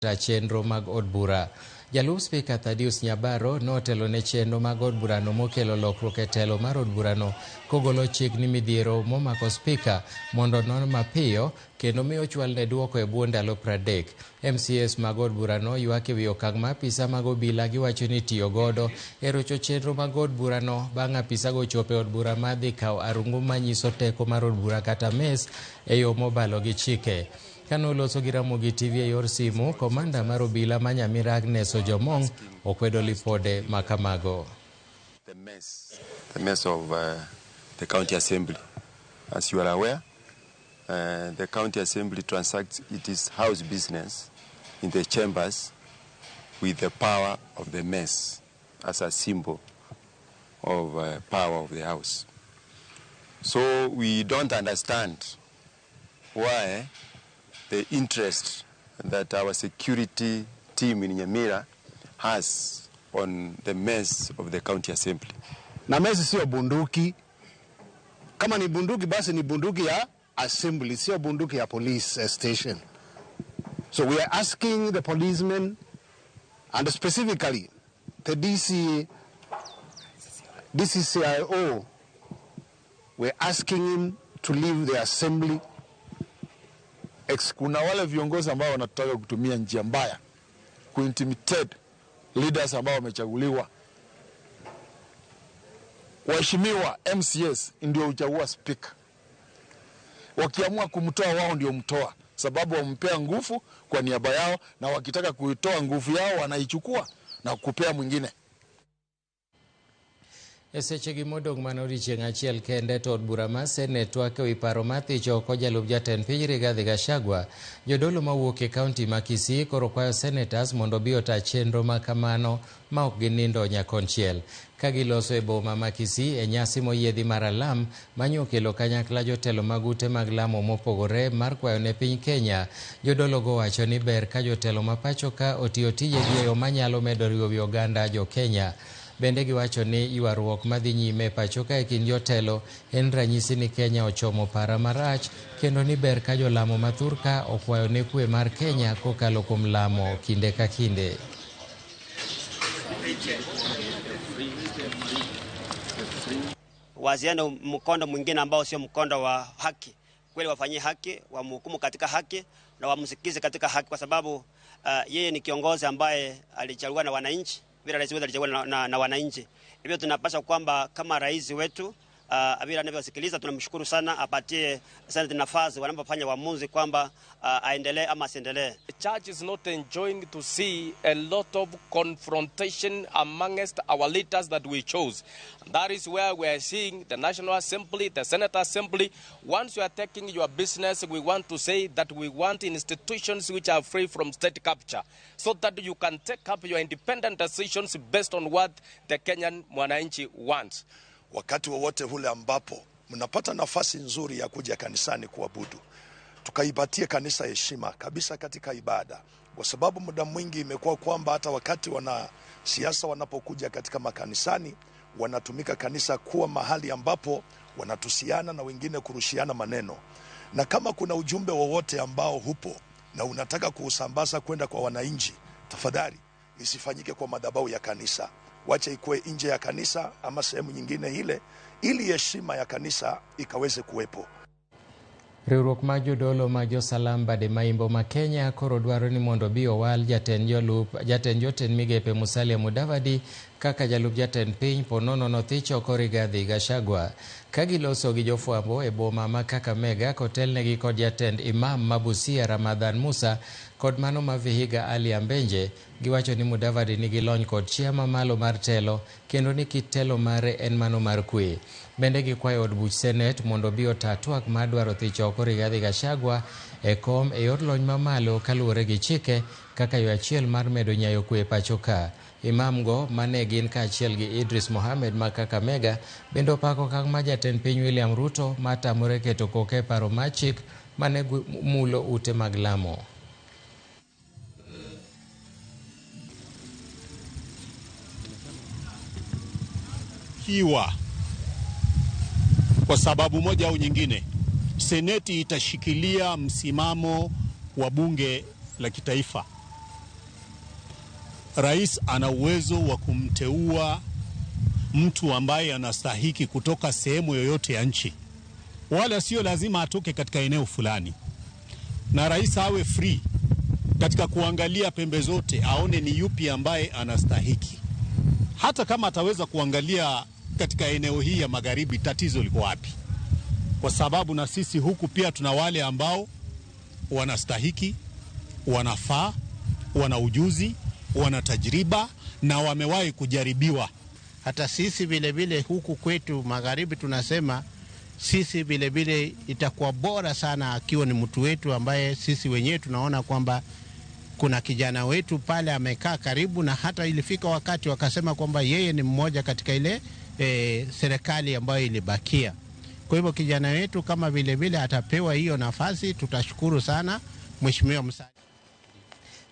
chenro mag od bura. Jalup Spika Thaddeus Nyabaro notelo ne chenro mag od burano mokelo lokruok e telo mar od burano kogolo chik ni midhiero momako spika mondo non mapiyo kendo miyo chwal ne duoko e bwo ndalo 30. MCS mag od burano ywak e wi okang' ma apisa mag obila giwacho ni tiyo godo e rocho chenro mag od burano bang' apisago chopo e od bura ma dhi kawo arungu manyiso teko mar od bura kata mes e yo mobalo gi chike. Kanoloso gi Ramogi TV e yor simu, komanda mar obila ma Nyamira Agnes Ojomong okwedo lipode makamago. The mess of the county assembly. As you are aware, the county assembly transacts its house business in the chambers with the power of the mess as a symbol of power of the house. So we don't understand why the interest that our security team in Nyamira has on the mess of the county assembly. Na mess sio bunduki. Kama ni bunduki basi ni bunduki ya assembly, sio bunduki ya police station. So we are asking the policemen and specifically the DCCIO, we're asking him to leave the assembly. Kuna wale viongozi ambao wanataka kutumia njia mbaya kuintimidate leaders ambao wamechaguliwa. Waheshimiwa MCS ndio uchagua speaker. Wakiamua kumtoa wao ndio mtoa, sababu wampea nguvu kwa niaba yao, na wakitaka kuitoa nguvu yao wanaichukua na kupea mwingine. Seche gi modong manori chieng' achiel kende to od bura ma Senate wake wi paro mathicho oko jalup jatend piny Rigathi Gachagua. Jodolo mawuok e kaunti ma Kisii koro kwayo senators mondo bi ota chenro ma kamano ma ok ginindo nyakonchiel. Ka giloso e boma ma Kisii e nyasi moyiedhi mar alam manyo kelo kanyakla jotelo mag ute mag lamo mopogore mar kwayo ne piny Kenya. Jodolo go wacho ni ber ka jotelo ma pacho ka otiyo tijegi e yo manyalo medo riwo wi oganda jo Kenya. Bende giwacho ni ywaruok madhi nyime e pacho ka e kind jotelo en ranyisi ni Kenya ochomo para marach kendo ni ber ka jolamo mathurka okwayo ne kwe mar Kenya kokalo kuom lamo kinde ka kinde. Waziane mkondo mwingine ambao sio mkondo wa haki. Kweli wafanyie haki, wamhukumu katika haki na wamsikize katika haki, kwa sababu yeye ni kiongozi ambaye alichaguliwa na wananchi. Vile rais wetu alichaguliwa na wananchi. Hivyo tunapaswa kwamba kama rais wetu vile anavyosikiliza, tunamshukuru sana, apatie Senate nafasi wanapofanya uamuzi kwamba aendelee ama asiendelee. The church is not enjoying to see a lot of confrontation amongst our leaders that we chose. That is where we are seeing the National Assembly, the Senate Assembly. Once you are taking your business, we want to say that we want institutions which are free from state capture, so that you can take up your independent decisions based on what the Kenyan mwananchi wants. Wakati wowote ule ambapo mnapata nafasi nzuri ya kuja kanisani kuabudu, tukaipatie kanisa heshima kabisa katika ibada, kwa sababu muda mwingi imekuwa kwamba hata wakati wanasiasa wanapokuja katika makanisani wanatumika kanisa kuwa mahali ambapo wanatusiana na wengine kurushiana maneno. Na kama kuna ujumbe wowote ambao hupo na unataka kuusambaza kwenda kwa wananchi, tafadhali isifanyike kwa madhabahu ya kanisa. Wacha ikuwe nje ya kanisa ama sehemu nyingine ile, ili heshima ya kanisa ikaweze kuwepo. Riwruok mag jodolo mag josalam bade maimbo ma Kenya koro dwaro ni mondo bi owal jatend jotend migepe Musalia Mudavadi kaka jalup jatend piny ponono nothicho oko Rigathi Gachagua. Ka giloso gi jofwambo e boma ma Kakamega kotelnegi kod jatend imam Mabusia Ramadhan Musa kod mano ma Vihiga Ali Ambenje, giwacho ni Mudavadi nigi lony kod chia mamalo mar telo kendo ni kit telo mare en mano mar kwe. Bende gikwayo od buch Senate mondo bi ota twak mar dwaro thicho oko Rigathi Gachagua e kom e yor lony mamalo kaluwore gi chike kaka yo achiel mar medo nyayo kwe pacho ka. Imam go mane gin kaachiel gi Idris Mohamed ma Kakamega bende opako okang' ma jatend piny William Ruto matamore keto koke e paro mar chik mane mulo ute mag lamo. Kiwa kwa sababu moja au nyingine, Seneti itashikilia msimamo wa bunge la kitaifa rais ana uwezo wa kumteua mtu ambaye anastahiki kutoka sehemu yoyote ya nchi, wala sio lazima atoke katika eneo fulani, na rais awe free katika kuangalia pembe zote, aone ni yupi ambaye anastahiki. Hata kama ataweza kuangalia katika eneo hii ya magharibi, tatizo liko wapi? Kwa sababu na sisi huku pia tuna wale ambao wanastahiki, wanafaa, wana ujuzi, wana tajriba na wamewahi kujaribiwa. Hata sisi vile vile huku kwetu magharibi tunasema sisi vile vile itakuwa bora sana akiwa ni mtu wetu ambaye sisi wenyewe tunaona kwamba kuna kijana wetu pale amekaa karibu, na hata ilifika wakati wakasema kwamba yeye ni mmoja katika ile serikali ambayo ilibakia. Kwa hivyo kijana wetu kama vile vile atapewa hiyo nafasi, tutashukuru sana Mheshimiwa Musalia.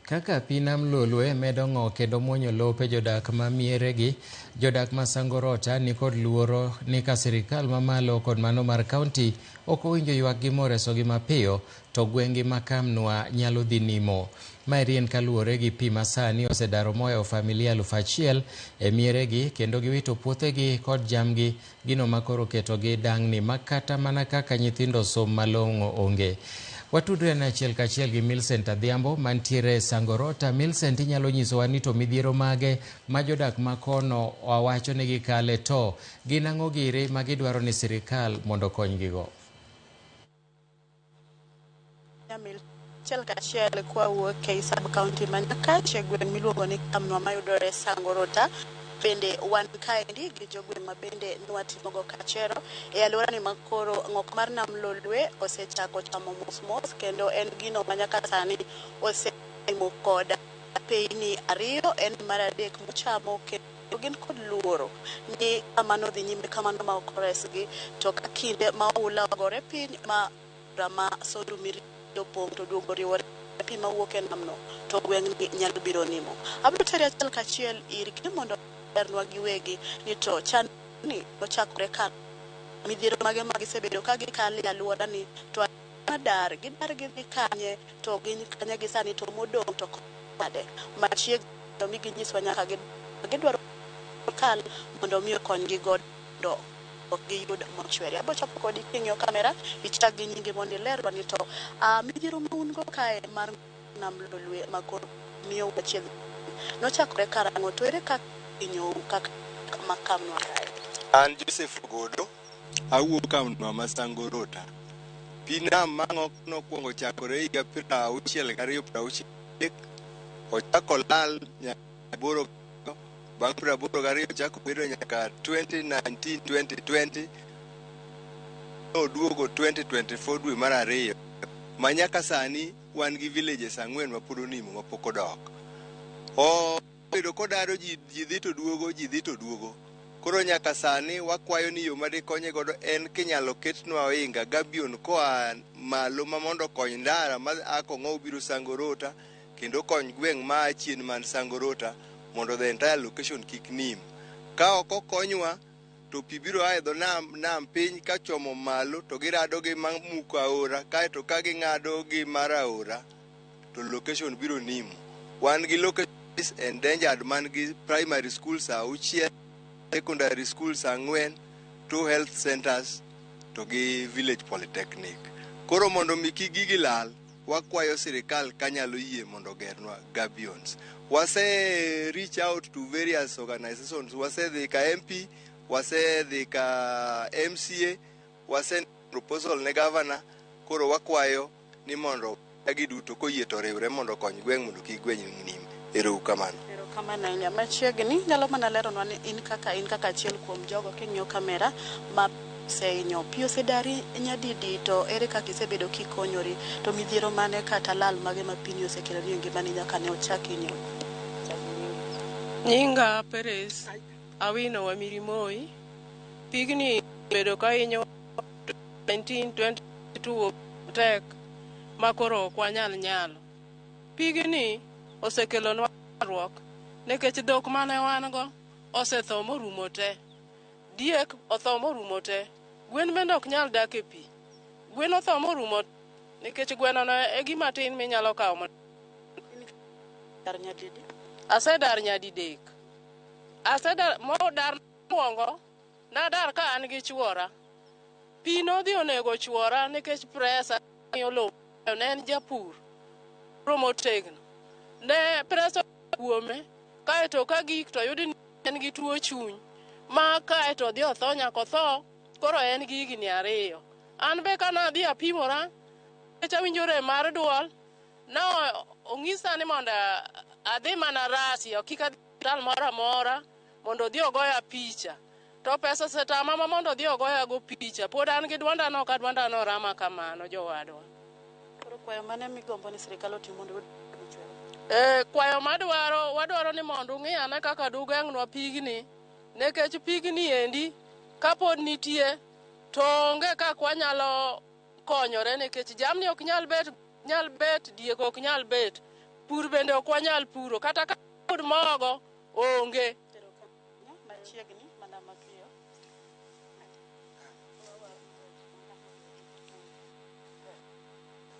Kaka pinam lolwe medongo kendo mwonyo lope jodak ma mieregi, jodak ma Sangorota ni kod luoro ni ka sirikal mamalo kod mano mar kaunti oko winjo ywak gi moreso gi mapiyo to gwengi makamnwa nyalo dhi nimo. Mairien kaluore gi pi masani osedaro moyo familia 1,000 e mieregi kendo giwito puothegi kod jamgi, gino makoro ketogi dangni makata mana kaka nyithindo som malong'o onge. Watudre na achiel kachiel gi Millicent Adhiambo mantiere Sangorota. Millicent, inyalo nyisowa ni to midhiero mage ma jodak makono wawacho ni gikale, to gin ang'o giri ma gidwaro ni sirikal mondo konygigo? Achiel kachiel kwa wuok e sub county Manyaka gweng' miluongo ni Kamnwa mayudore Sangorota. Bende wan kaendi gi jogweng' ma bende nwatimogo kachero e alwora ni makoro ng'ok mar nam lolwe osechako chamo mos kendo en gino manyaka sani osemo koda peini ariyo en mar adek mochamo kendo gin kod luoro ni kamano dhi nyime kamano ma ok resgi, to ka kinde ma oula ogore piny ma rama sodu miri dopong' to duogo riwore pi mawuok e namno to gweng' ni nyalo biro nimo. Abro teri achiel kachiel irgi mondo ernwa giwegi ni to chan ni ochakore ka midhiero mage magisebedo ka gikali alwora ni to gidar gidhi kanye to gin kanye gi sani to modong' to kode machieg to migi nyiswa nyaka gidwaro kal mondo miyo konygi godo ok giyud mochwere. Abo chapo kodi king'yo kamera ichak gi nyingi mondo ilerwa ni to midhiero ma un go kae mar nam lolwe makoro miyo wachieg nochakore karang'o to ere kaka inyo kaka makamnwa kae? An Joseph Godo awuok Kamnwa ma Sangorota. Pinam mang'o nokwongo chakore higa 1960 ochako lal nyaboro bang' 82 chako bedo nyaka 2019-2020 oduogo 2024 dwe mar ariyo ma nyaka sani wan gi villages 4 ma pod onimo ma pok odok. Bedo kodaro ji dhi to duogo. Koro nyaka sani wakwayo ni yo ma de konye godo en kinyalo ketnwa oinga gabion koa malo ma mondo kony ndara ma akong'o biro Sangorota kendo kony gweng' ma chien man Sangorota mondo the entire location kik nim. Ka ok okonywa to pi biro aedho nam piny ka chomo malo to girado gi mamuko aora, kaeto ka ging'ado gi mar aora to location biro nimo. Wan gi location endangered man gi primary schools 6, secondary schools 4, 2 health centers to gi village polytechnic. Koro mondo miki gigi lal wakwayo sirikal kanyalo yie mondo gernwa gabions. Wase reach out to various organizations, wase dhi ka MP, wase dhi ka MCA, wase proposal ne governor. Koro wakwayo ni mondo giduto koyie to riwre mondo kony gweng' mondo kik gweng' nim. Erokamano nya machiegni nyalo mana leronwa ni in kaka achiel kuom jogo king'iyo kamera ma seinyo pi osedari nyadidi, to ere kaka isebedo kikonyori, to midhiero mane kata lal mage ma piny osekeloni e ngimani nyaka ne ochaki inyo? Nyinga Perez Awino wa Mirimoi. Pigni bedo ka inyo 1922 tek makoro ok wanyal. Pigni osekelonwa ruok nekech dhok mane wan go osetho morumo te, diek otho morumo te, gwen bende ok nyal dak e pi, gwen otho morumo nekech gweno no e gima tin minyalo kawo Asedar nyadidek. Asedar dar mokwongo nadar ka an gi chwora. Pi nodhi onego chwora nikech presa yolo ne en japur. Romo tegno. Ne presa kuome kaeto ka gik to yudi en gi tuo chuny. Ma kaeto dhi otho nyako tho koro en gi higni 2. An be kana dhi apimora echa winjore mar duol na ong'isa ni mondo adhi mana rasi kik adhi tal mora mora mondo odhi ogoya picha to pesa setama ma mondo odhi ogoya go picha pod an gi dwanda no ka dwanda no rama kamano jowadwa. Koro kwayo mane migombo ni sirikal otim mondo kwayo wadwaro ni mondo ung'iyane kaka dugeng'nwa pigni nekech pigni endi kapod nitie to onge kaka wanyalo konyore nikech jamni ok nyal bet diek ok nyal bet pur bende ok wanyal puro kata ka pod mogo onge. Machiegni mana mapiyo.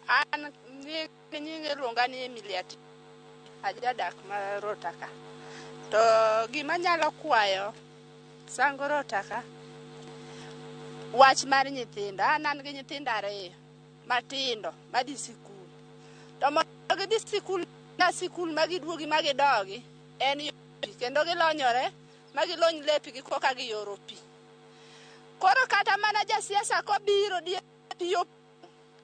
An nyinge luonga ni Emiliat ajadak ma Rotaka. To gima nyalo kwayo sango Rotaka wach mar nyithindo. An gi nyithindo 2 matindo madhi sikul. To mondo gidhi sikul na sikul magiduogi magidogi en yopi kendo gilonyore magilony lepgi koka giyoro pi. Koro kata mana jasiasa kobiro diyo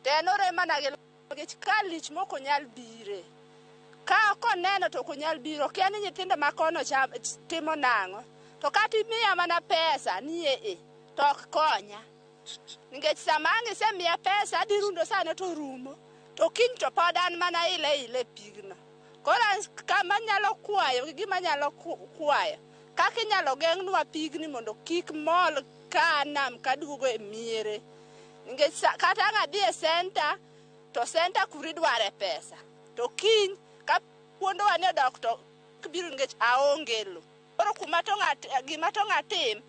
tenore mana gilonyore kalich moko nyal bire. Ka koneno to konyal biro kiani nyithindo makono timo nang'o to kata imiya mana pesa nie to ok konya. Nikech sama ang'ise miya pesa adirundo sane to rumo to kiny to pod an mana ile pigno. Koro kama nyalo kwayo gima nyalo kwayo kaka inyalo geng'nwa pigni mondo kik mol ka nam kaduogo e miere. Nikech kata ng'adhi e center to center kuri dware pesa to kiny ka puondowa ne dok to biro nikech aonge lo. Koro gima to ng'atim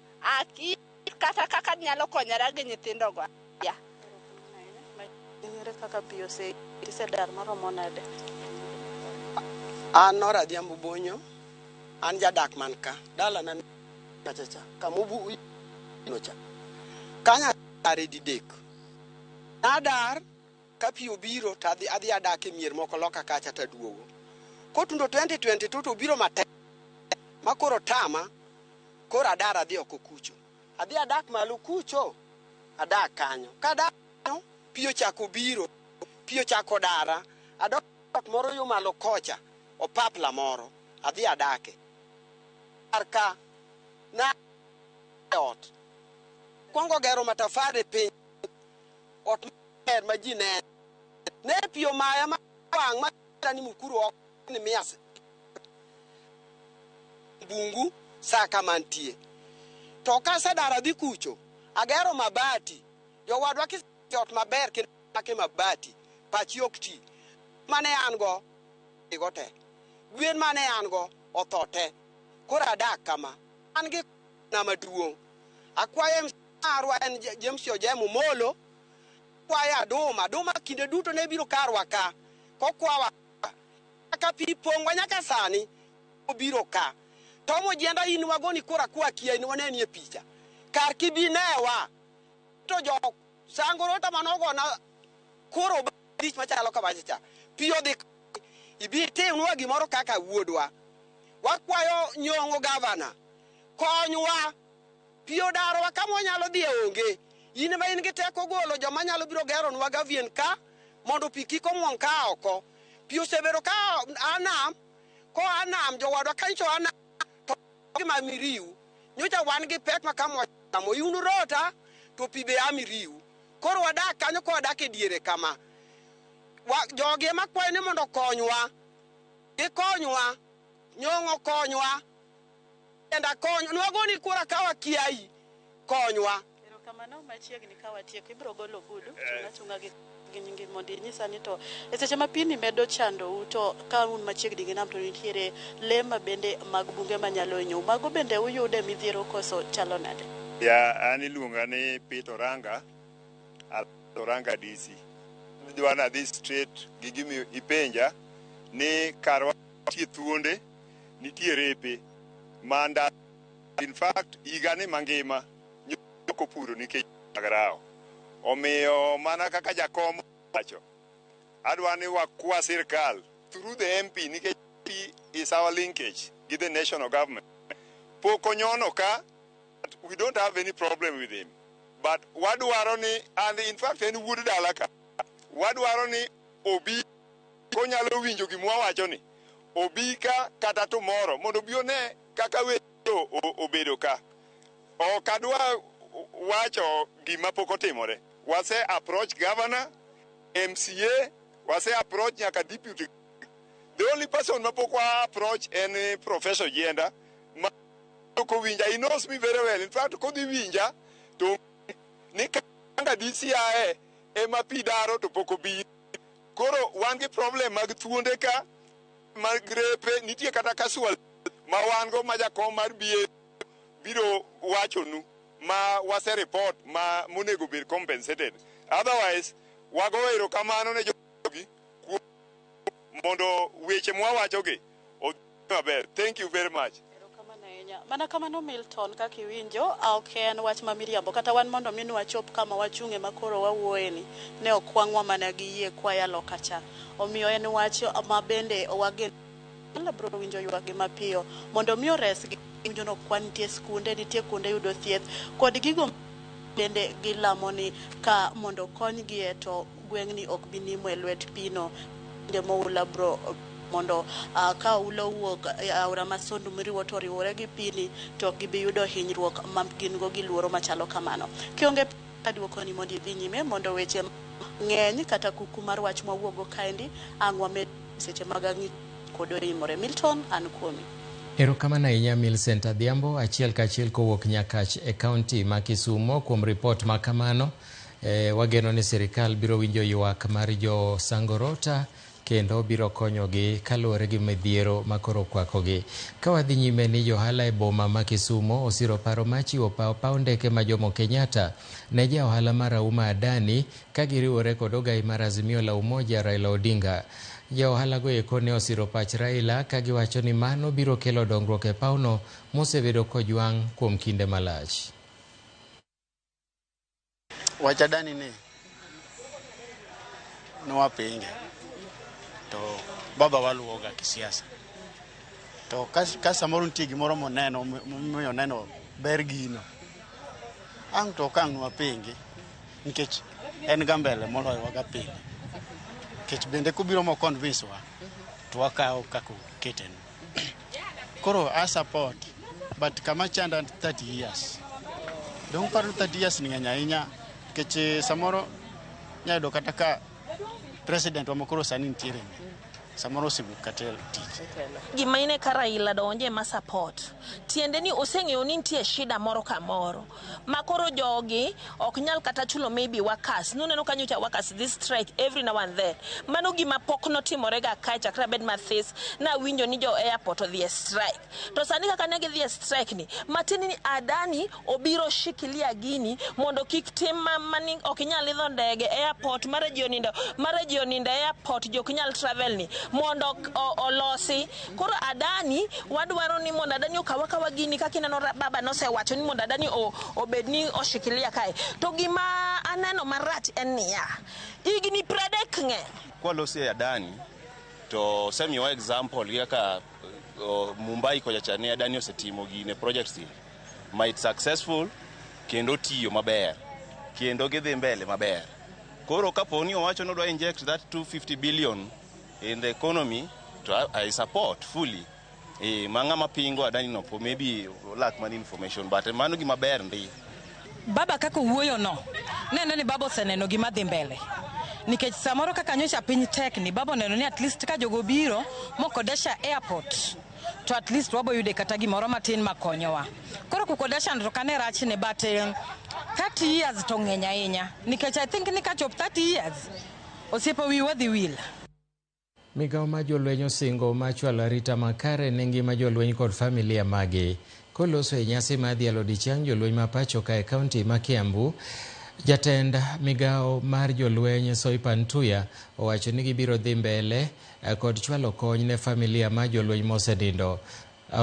kata kaka nyalo konyara gi nyithindo go. Ng'ere kaka piyo isedar maromo nade? An Nora Dhiambo Bonyo, an jadak man ka. Dala na chacha kamubu nocha. Kanya are didek. Nadar ka piyo biro tadhi adhi adak e mier moko loka kacha taduogo. Kotundo 2022 to biro matek. Makoro tama koro adar adhi oko kucho. Adhi adak malo kucho. Adak kanyo. Kada piyo chako biro, piyo chako dara, adok moro yo malo kocha, opapla moro, adhi adake. Arka, na ot. Kwango gero matafare piny, ot mer majine. Ne piyo maya mawang matani mukuru ok ni miase. Bungu saka mantie. Toka sadara dhi kucho, agero mabati, yo wadwa ot maber kake mabati pachi ok ti mane an go igote gwen mane an go othote koro adak kama an gi na maduong akwaye arwa en James Ojemu Molo kwaya aduma kinde duto ne biro karwa ka kokwawa ka pipong nyaka sani obiro ka tomo jenda in wagoni kora kwa kia in waneni e picha kar kibinewa to jo Sangorota manogo na koro dich machalo kabacha piyo dik ibi timnwa gimoro kaka wuodwa wakwayo nyongo gavana konywa piyo darwa kama nyalo dhi onge in ma in gi teko golo joma nyalo biro gero nwa gavien ka mondo piki ko mon ka oko piyo sebero ka anam jowadwa kancho anam to ma miriu nyocha wan gi pek makamo yunu rota to pibe amiriu koro wadak kanyo ko wadak e diere kama joge makwayo ni mondo konywa gikonywa nyongo konywa enda konyo nwagoni kura kawa kiai konywa kamano machiegni ka watieko ibiro golo gudu chunga gi nyingi mondo inyisa ni to e seche ma pini medo chando u to ka un machiegni gi nam to nitiere le ma bende mag bunge manyalo hinyo mago bende uyude midhiero koso chalo nade? An iluonga ni Peter Oranga DC. Dwana this straight gi gimi ipenja ni karwa tie thuonde nitie repe manda in fact igane mangima nyoko puro nikech agrao omiyo mana kaka jakom wacho adwani wakwa sirkal through the MP nikech is our linkage with the national government pokonyono ka we don't have any problem with him but wadwaro ni and in fact en wuod dala ka wadwaro ni obi konyalo winjo gimwa wacho ni obi ka kata tomorrow mondo obi one kaka weto obedo ka okadwa wacho gima pok otimore wase approach governor MCA wase approach nyaka deputy. The only person mapok wa approach en Professor Jenda ma ko winja, he knows me very well. In fact ko di winja to ni kanga DCI ema pidaro to poko bi koro wan gi problem mag thuonde ka mag grepe nitie kata casual ma wan go ma jakom mar biro wacho nu ma wase report ma monego be compensated. Otherwise wago erokamano ne jogi mondo weche mwawachogi maber. Thank you very much. Mana kamano Milton kaka iwinjo ok en wach ma miriambo kata wan mondo mi wachop kama wachunge makoro wawuoyeni ne okwangwa mana gi yie kwaya lokacha omiyo en wach ma bende wagen bro winjo ywagi mapiyo mondo mi ores gi winjono kwantie skunde nitie kunde yudo thieth kod gigo bende gilamoni ka mondo konygi e to gweng'ni ok binimo e lwet pino ndemo ula bro mondo ka ulo wuok aura masondu miriwo to riwore gi pini to gibi yudo hinyruok ma gin go gi luoro machalo kamano. Kionge adwoko ni mondo idhi nyime mondo weche ng'eny kata kuku mar wach mawuogo kaendi ang'wa med seche magang'i kodo imore. Milton an kuomi. Erokamano ahinya Millicent Adhiambo achiel kachiel kowuok Nyakach e kaunti ma Kisumo kuom ripot ma kamano. Wageno ni sirikal biro winjo ywak mar jo Sangorota kendo biro konyogi kaluwore gi midhiero makoro kwakogi. Ka wadhi nyime ni johala e boma ma Kisumo osiro paro machiwo paw ndeke ma Jomo Kenyatta ne ja ohala mar Auma Adani ka giriwore kod ogai mar Azimio la Umoja Raila Odinga. Ja ohala go eko ne osiro pach Raila ka giwacho ni mano biro kelo dongruok e pawno mosebedo kojwang' kuom kinde malach. Wach Adani ni nwapinge to baba waluoga kisiasa to ka samoro nitie gimoro moneno momiyo neno ber gino ang' to kang' nwapinge nikech en ga mbele moloyo waga pinge nikech bende kubiro mo convince wa to wakawo kako keten koro I support but kama chanda 30 years don't paro 30 years ni ng'eny ahinya nikech samoro nyayudo kata ka president wa mokoro sani nitiere samoro sibu katel tich gima ine ka Raila donje ma support tiende ni oseng'eyo ni nitie shida moro ka moro makoro jogi ok nyal kata chulo maybe workers nuneno kanyo cha workers this strike every now and then mano gima pok notimore ga ka chakra bed mathis na winjo ni jo airport odhi strike to sani kaka ne gidhi strike ni matini ni Adani obiro shikilia gini mondo kik tim mani ok nyal idho ndege airport mara jionindo airport jo nyal travel ni mondo olosi koro Adani wadwaro ni mondo Adani okawakawa gini kaka ineno baba nosewacho ni mondo Adani obed ni oshikilia kae to gima aneno marach en niya igni predek ng'e kwa losi Adani to semiwa example kaka Mumbai koja chane Adani osetimo gine projects might successful kendo tiyo maber kendo gidhi mbele maber koro kaponi owacho no dwa inject that 250 billion in the economy to I support fully manga mapingo Adani no for maybe lack money information but mano gima ber ndi baba kako wuoyo no neno ni baba oseneno gima dhi mbele nikech samoro kaka nyocha piny tek ni baba neno ni at least ka jogo biro mokodesha airport to at least wabo yude kata gimoro matin makonyowa koro kukodesha ndo kane rach ne but 30 years to ng'eny ahinya nikech I think ni ka chop 30 years osiepo wiwa dhi wil. Migawo ma jolweny osingo machwalo arita makare ne ngima jolweny kod familia magi. Koloso e nyasi mar dhialo odiechieng' jolweny ma pacho ka e kaunti ma Kiambu Jatend migao mar jolweny Soipan Tuya owacho ni gibiro dhi mbele kod chwalo kony ne familia ma jolweny mosenindo.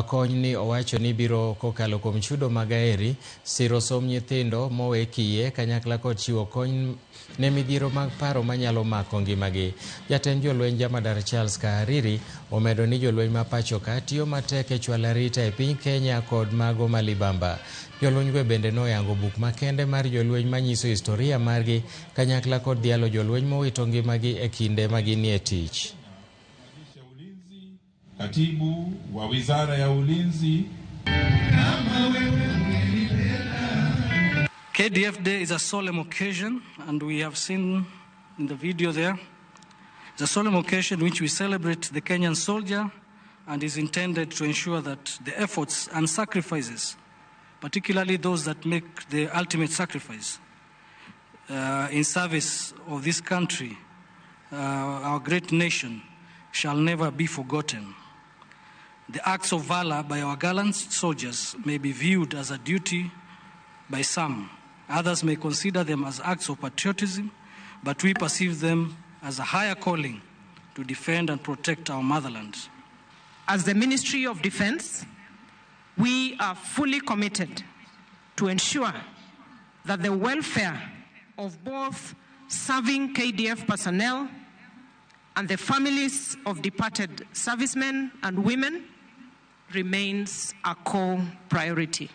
Kony ni owacho ni biro kokalo kuom chudo mag aheri, siro som nyithindo mowe kiye kanyakla kod chiwo kony ne midhiero mag paro manyalo mako ngimagi. Jatend jolweny Jamadar Charles Kahariri omedo ni jolweny ma pacho ka tiyo matek e chwalo arita e piny Kenya kod mago malibamba. Jolweny go bende noyango buk makende mar jolweny manyiso historia margi kanyakla kod dhialo jolweny mowito ngimagi e kinde maginie tich. Katibu wa Wizara ya Ulinzi. KDF Day is a solemn occasion, and we have seen in the video there, it's a solemn occasion in which we celebrate the Kenyan soldier and is intended to ensure that the efforts and sacrifices, particularly those that make the ultimate sacrifice in service of this country, our great nation, shall never be forgotten. The acts of valor by our gallant soldiers may be viewed as a duty by some. Others may consider them as acts of patriotism, but we perceive them as a higher calling to defend and protect our motherland. As the Ministry of Defense, we are fully committed to ensure that the welfare of both serving KDF personnel and the families of departed servicemen and women remains a core priority.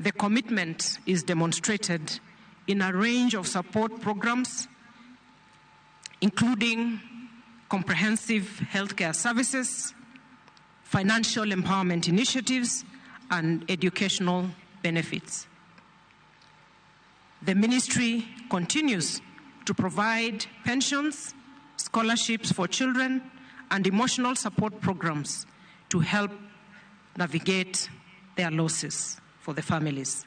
The commitment is demonstrated in a range of support programs, including comprehensive healthcare services, financial empowerment initiatives, and educational benefits. The ministry continues to provide pensions, scholarships for children, and emotional support programs to help navigate their losses for the families.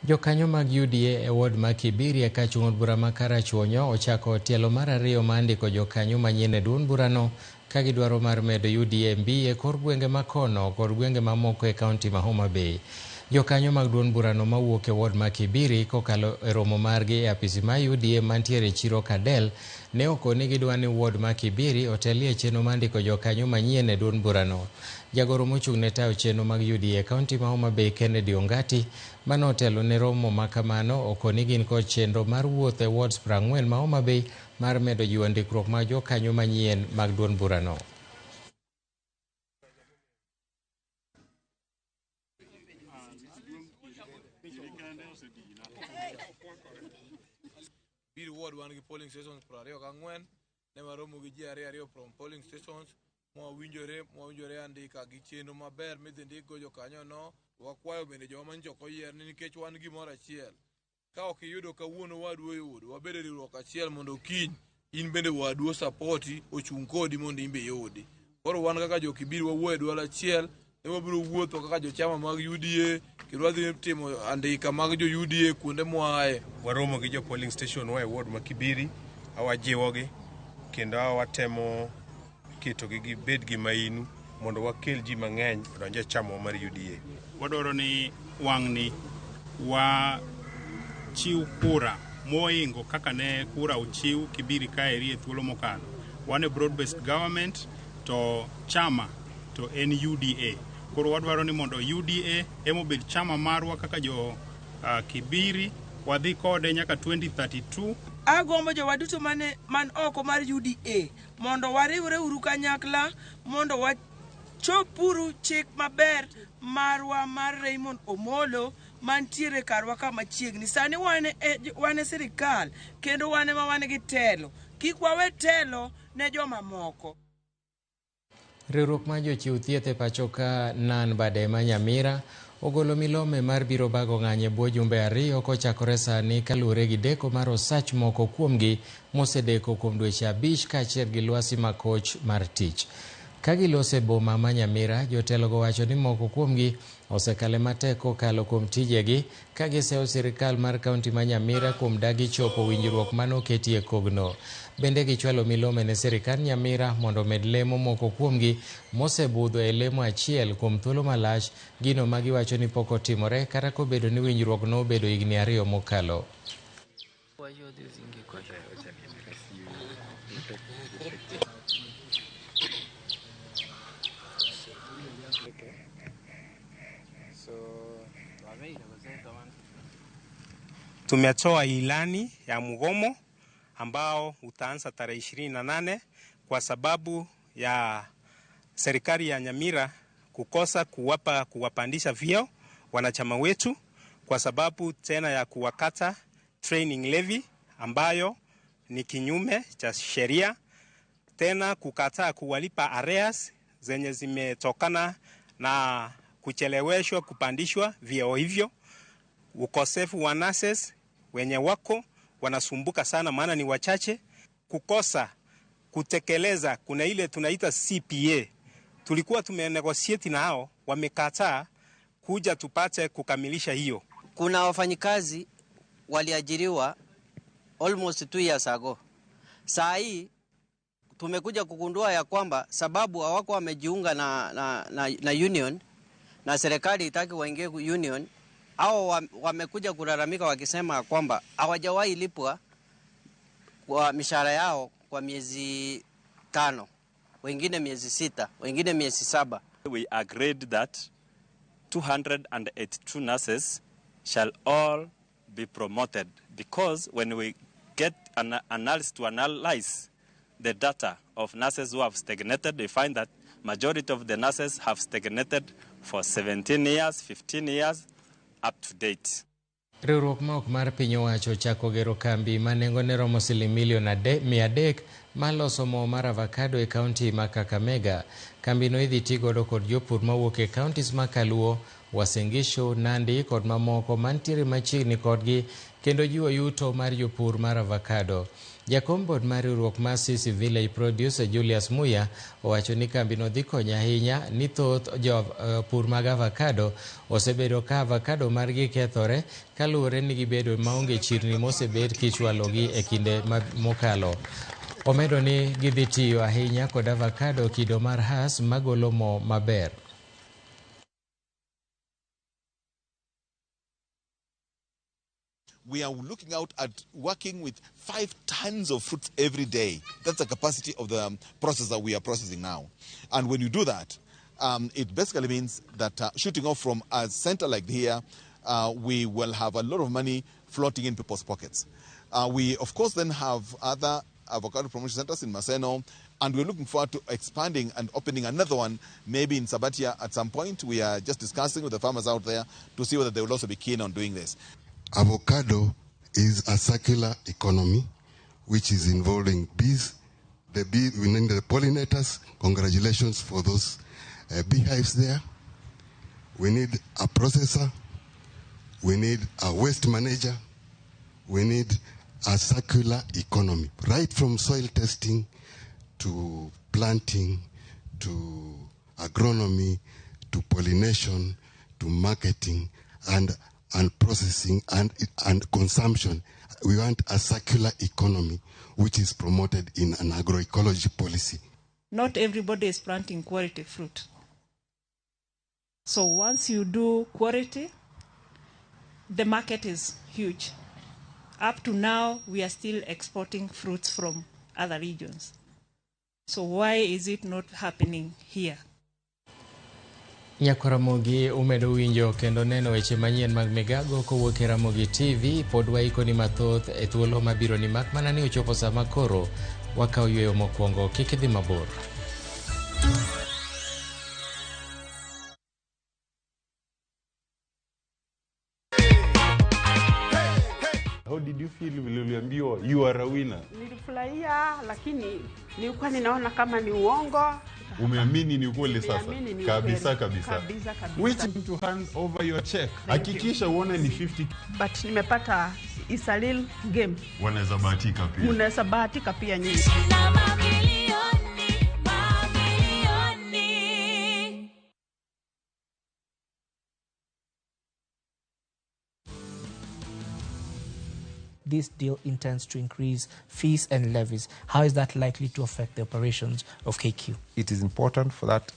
Jokanyo mag UDA e ward ma Kibiri ka chung'od bura ma Karachuonyo ochako tielo mar ariyo ma ndiko jokanyo manyien e duond burano ka gidwaro mar medo UDA mbi e kor gwenge makono kod gwenge mamoko e kaunti ma Homa Bay. Jokanyo mag duond burano mawuok e ward ma Kibiri kokalo e romo margi e apisi ma UDA mantiere Chiro Kadel ne okoni gidwa ni ward ma Kibiri otelie chenro mar ndiko jokanyo manyien e duond burano. Jagoro mochung' ne tayo chenro mag UDA kaunti ma Homa Bay Kennedy Ongati manotelo ne romo makamano okoni gin kod chenro mar wuoth e wards 40 ma Homa Bay mar medo jiwo ndikruok mag jokanyo manyien mag duond burano. Biri ward wan gi polling stations 24 ne waromo gi ji ariyo from polling stations mwawinjore andika gi chenro maber midhi ndiko jokanyo no. Wakwayo bende joma manchoko yier ni nikech wan gimoro achiel. Ka ok iyudo kawuono wadu oyudo wabedo riwruok achiel mondo kiny in bende wadu supporti ochung' kodi mondo imbe yudi. Koro wan kaka jo Kibiri wawuoyo dwol achiel ne wabiro wuotho kaka jochama mag UDA kendo wadhi timo andika mag jo UDA kuonde mwae. Waromo gi jo polling station wa e ward ma Kibiri awajiwogi kendo watemo keto gi bed gi mainu mondo wakel ji mang'eny donje chamo mar UDA. Wadoro ni wang'ni wa chiw kura moingo kaka ne kura uchiw Kibiri kaeri e thuolo mokalo. Wan e broad based government to chama to en UDA. Koro wadwaro ni mondo UDA emobed chama marwa kaka jo Kibiri wadhi kode nyaka 2032. Agombo jowaduto man oko mar UDA mondo wariwre uru kanyakla mondo wachopuru chik maber marwa mar Raymond Omolo mantiere karwa kama chiegni. Sani wane sirikal kendo wane ma wane gi telo. Kik wawe telo ne joma moko. Riwruok ma jochiw thieth e pacho ka Nan Bade ma Nyamira ogolo milome mar biro bago ng'anye bwo jumbe ariyo kochakore sani kaluwore gi deko mar osach moko kuomgi mosedeko kuom dweche 5 kaachiel gi lwasi makoch mar tich. Kagilose boma ma Nyamira, jotelogo wacho ni moko kuomgi osekale matek kokalo kuom tijegi ka giseyo sirikal mar kaunti ma Nyamira kuom dagi chopo winjruok manoketie kogno. Bende gichwalo milome ne sirikal Nyamira mondo med lemo moko kuomgi mosebudho e lemo achiel kuom thuolo malach, gino ma giwacho ni pok otimore kata kobedo ni winjruok no obedo higni 2 mokalo. Tumetoa ilani ya mgomo ambao utaanza tarehe 28 kwa sababu ya serikali ya Nyamira kukosa kuwapandisha vyeo wanachama wetu, kwa sababu tena ya kuwakata training levy ambayo ni kinyume cha sheria, tena kukataa kuwalipa arrears zenye zimetokana na kucheleweshwa kupandishwa vyeo hivyo. Ukosefu wa nurses wenye wako wanasumbuka sana, maana ni wachache. Kukosa kutekeleza, kuna ile tunaita CPA, tulikuwa tumenegotiate na hao, wamekataa kuja tupate kukamilisha hiyo. Kuna wafanyikazi waliajiriwa almost 2 years ago. Saa hii tumekuja kugundua ya kwamba sababu hawako wamejiunga na union na serikali itaki waingie union, au wamekuja kulalamika wakisema kwamba hawajawahi lipwa kwa mishahara yao kwa miezi 5, wengine miezi 6, wengine miezi 7. We agreed that 282 nurses shall all be promoted, because when we get an analysis to analyze the data of nurses who have stagnated, we find that majority of the nurses have stagnated for 17 years, 15 years, up to date. Riwruok ma ok mar piny owacho chako gero kambi ma nengone romo siling milion 300 maloso mo mar avocado e kaunti ma Kakamega. Kambino idhi tigodo kod jopur mawuok e kauntis ma Kaluo, Uasin Gishu, Nandi kod mamoko mantiere machiegni kodgi, kendo jiwo yuto mar jopur mar avocado. Jakom bod mar riwruok mar Sisi Village Producer Julius Muya owacho ni kambino dhi konyo ahinya ni thoth jopur mag avocado osebedo ka avocado margi kethore kaluwore ni gibedo maonge chirni mosebed kichwalogi e kinde mokalo. Omedo ni gidhi tiyo ahinya kod avocado kido mar Hass magolo mo maber. We are looking out at working with 5 tons of fruits every day. That's the capacity of the process that we are processing now. And when you do that, it basically means that shooting off from a center like here, we will have a lot of money floating in people's pockets. We, of course, then have other avocado promotion centers in Maseno, and we're looking forward to expanding and opening another one, maybe in Sabatia at some point. We are just discussing with the farmers out there to see whether they will also be keen on doing this. Avocado is a circular economy which is involving bees. We need the pollinators. Congratulations for those beehives there. We need a processor. We need a waste manager. We need a circular economy, right from soil testing to planting to agronomy to pollination to marketing and processing and consumption. We want a circular economy which is promoted in an agroecology policy. Not everybody is planting quality fruit. So once you do quality, the market is huge. Up to now, we are still exporting fruits from other regions. So why is it not happening here? Nyako Ramogi umedo winjo kendo neno weche manyien mag migago kowuok e Ramogi TV. Pod waikoni mathoth e thuolo mabiro ni mak mana ni ochopo sama koro wakaw yweyo mokwongo. Kik idhi mabor. How did you feel vile uliambiwa you are a winner? Nilifurahia, lakini nilikuwa ninaona kama ni uongo. Umeamini ni ukweli sasa? Kabisa. Kabisa. Which to hand over your check. Hakikisha uone ni 50. But nimepata is a real game. Wanaweza bahatika pia. Unaweza bahatika pia nyinyi. Na mamilioni. this deal intends to increase fees and levies. How is that likely to affect the operations of KQ? It is important for that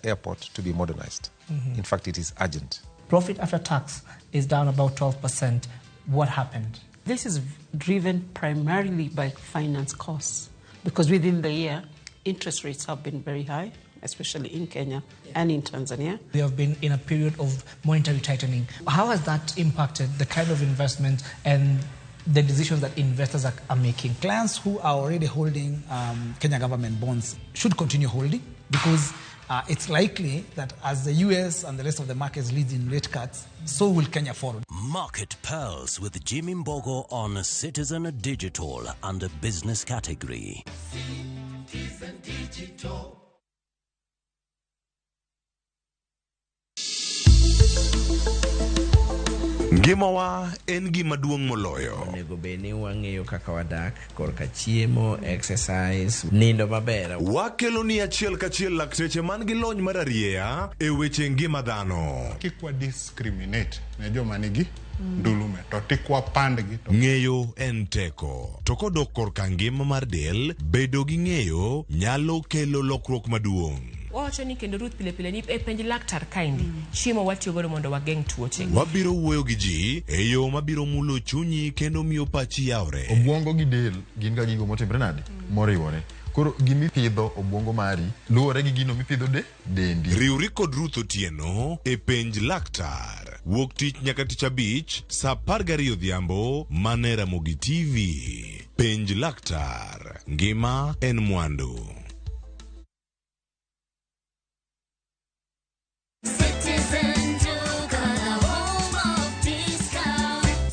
airport to be modernized. In fact, it is urgent. Profit after tax is down about 12%. What happened? This is driven primarily by finance costs, because within the year, interest rates have been very high, especially in Kenya and in Tanzania. We have been in a period of monetary tightening. How has that impacted the kind of investment and the decisions that investors are making? Clients who are already holding Kenya government bonds should continue holding, because it's likely that as the US and the rest of the markets lead in rate cuts, so will Kenya follow. Market Pearls with Jimmy Mbogo on Citizen Digital under Business category. Citizen Digital. Gimawa en gima duong' moloyo. Onego beni wang'eyo kaka wadak, korka chiemo, exercise, nindo maber. Wakelo ni achiel kachiel lakteche man gi lony mararieya e weche ngima dhano. Kikwa discriminate ne joma nigi ndulume to tikwa pandgi. Ng'eyo en teko. To kodok korka ngima mar del, bedo gi ng'eyo nyalo kelo lokruok maduong'. Wacho ni kendo Ruth pile ni e penj laktar kaindi chiemo watiyo godo mondo wageng tuoche. Wabiro wuoyo gi ji e yo mabiro mulo chunyi kendo miyo pachi yawre. Obwongo gi del gin ga gigo motimre nade moriwore. Koro gimipidho obwongo mari luwore gi gino mipidho dendi. Riwri kod Ruth Otieno e penj laktar. Wuok tich nyaka tich abich saa 12 odhiambo mane Ramogi TV. Penj laktar. Ngima en mwandu.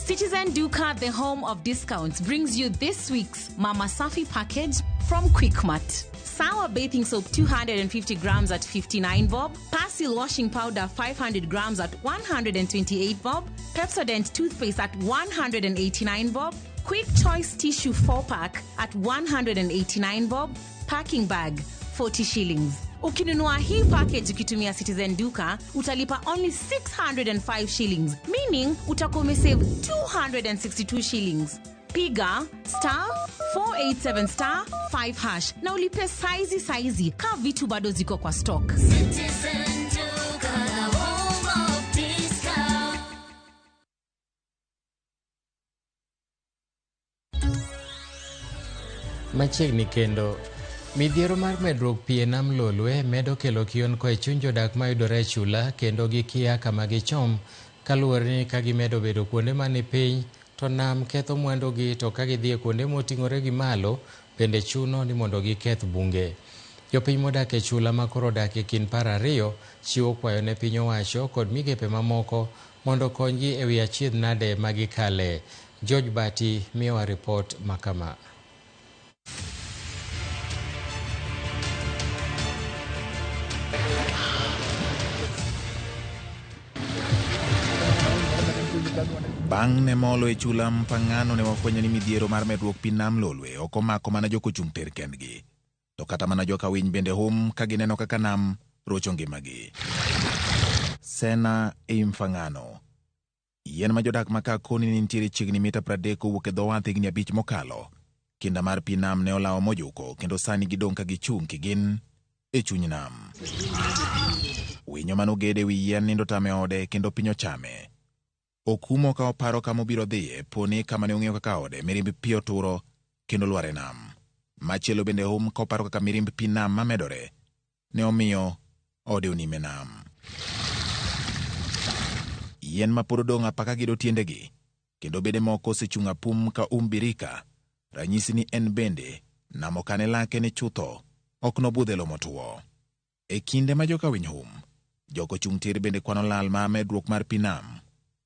Citizen Duka, the home of discounts, brings you this week's Mama Safi package from Quickmart. Sour bathing soap 250 grams at 59 bob. Persil washing powder 500 grams at 128 bob. Pepsodent toothpaste at 189 bob. Quick Choice tissue 4-pack at 189 bob. Packing bag 40 shillings. Ukinunua hii package ukitumia Citizen Duka, utalipa only 605 shillings, meaning utakuwa umesave 262 shillings. Piga *487*5# na ulipe saizi ka vitu bado ziko kwa stock. Citizen Duka, home of discount. Machiegni kendo midhiero mar medruok pie nam Lolwe medo kelo kion koe chuny jodak mayudore e chula kendo gikia kama gichom kaluwore ni ka gimedo bedo kuonde mani piny to nam ketho mwandugi, to ka gidhie kuonde moting'ore gi malo bende chuno ni mondo giketh bunge. Jopiny modak e chula ma koro dak e kind par ariyo chiwo kwayo ne piny owacho kod migepe mamoko mondo konygi e wi achiedh nade magikale. George Bati miyowa ripot makama. Bang' ne molo e chula Mpangano ne wafwenyo ni midhiero mar medruok pi nam Lolwe ok omako mana jokochung' ter kendgi, to kata mana joka winy bende hum ka gineno kaka nam rocho ngimagi. Sena e Mpangano. Yien ma jodak maka koni ni nitiere chiegni mita 30 kowuok e dho wath higni 5 mokalo. Kinda mar pi nam ne olawo mojuko kendo sani gidong' ka gichung' kigin e chuny nam. Winyo manogede wi yien nindo tame ode kendo piny ochame. Okumo ka oparo kama obiro dhiye poni kama ne ong'eyo kaka ode mirimb pi oturo kendo lware nam. Machielo bende hum ka oparo kaka mirimb pi nam mamedore ne omiyo ode onime nam. Yien ma pod odong' apaka gido tiendegi kendo bede moko osechung' apum ka birika, ranyisi ni en bende nam okane lake ni chutho ok nobudhe lo motuo. E kinde ma joka winy hum, joko chung' tir bende kwano lal ma medruok mar pi nam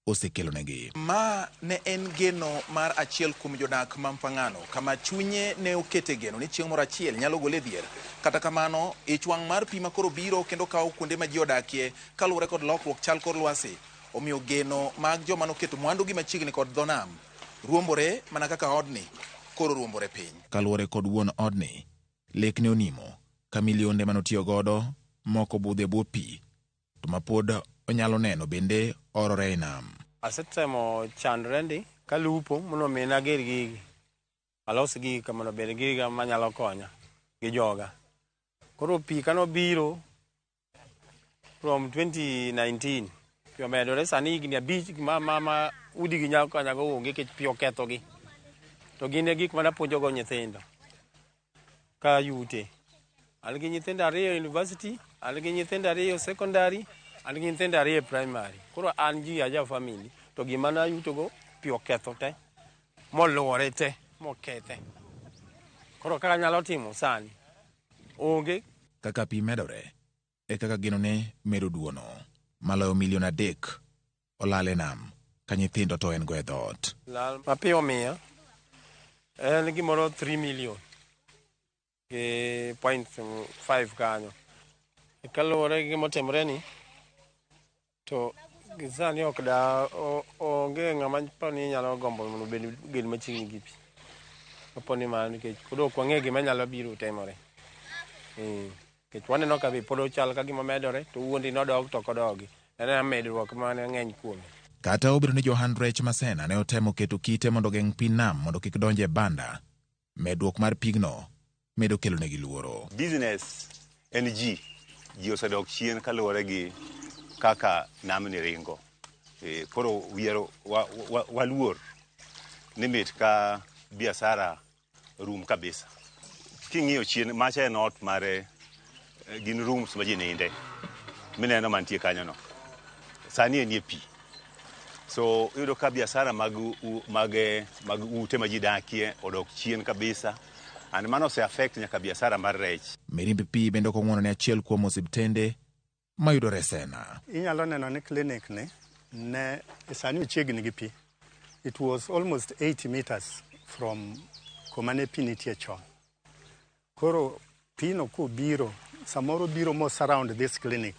osekelonegi. Ma ne en geno mar achiel kuom jodak ma Mpangano, kama chunye ne okete geno ni chieng' moro achiel nyalo gole dhier. Kata kamano, ich wang' mar pi makoro biro kendo kawo kuonde ma ji odakie kaluwore kod lokruok chal kor lwasi, omiyo geno mag joma noketo mwandugi machiegni kod dho nam ruombore mana kaka odni koro ruombore piny. Kaluwore kod wuon odni, lek ne onimo ka milionde manotiyo godo moko budhe bwo pi, to mapod onyalo neno bende orore e nam. Asetemo chandre ndi kalupo mondo mina ger gigi alos gigi kamano bed giga manyalo konya gi joga. Koro pi kano biro from 2019 pi omedore sani higni 5 ma udi gi nyalo konya go onge kech pi okethogi. To gin e gik mana puonjogo nyithindo ka yute. An gi nyithindo 2 university, an gi nyithindo 2 secondary, an gi nyithindo 2 primary. Koro an ji aja family to gima na yutogo pi oketho te moluore te mokethe. Koro kaka nyalo timo sani onge. Kaka pi medore e kaka ginone medo duono. Maloyo milion 3 olal e nam ka nyithindo to en go e dhoot. Lal mapiyo miya en gimoro 3 million gi 0.5 kanyo. Kaluwore gi gimotimore ni to gisani ok da onge ng'ama pani nyalo gombo mondo bed gel machiegni gi pi. Oponi man nikech pod ok wang'e gima nyalo biro timore. Nikech waneno ka pi pod ochal ka gima medore to wuondi nodog to kodogi. En medruok mane ng'eny kuome. Kata obedo ni johand rech Masena ne otemo keto kite mondo geng' pi nam mondo kik donje e banda, medruok mar pigno medo kelo negi luoro. Business en ji osedok chien kaluwore gi kaka nam ni ringo. Koro wiero waluor ni mit ka biashara rum kabisa. King'iyo chien macha en ot mare gin rooms ma ji ninde. Mineno mantie kanyo no. Sani en pi. So yudo ka biashara mag ute ma ji dakie odok chien kabisa. And mano se affect nyaka biashara mar rech. Mirimbi pi bende kong'wono ne achiel kuom osiptende mayudore Sena. Inyalo neno ni clinic ne sani chiegni gi pi. It was almost 80 meters from kuma ne pi nitie chon. Koro pino kubiro, samoro biro mo surround this clinic.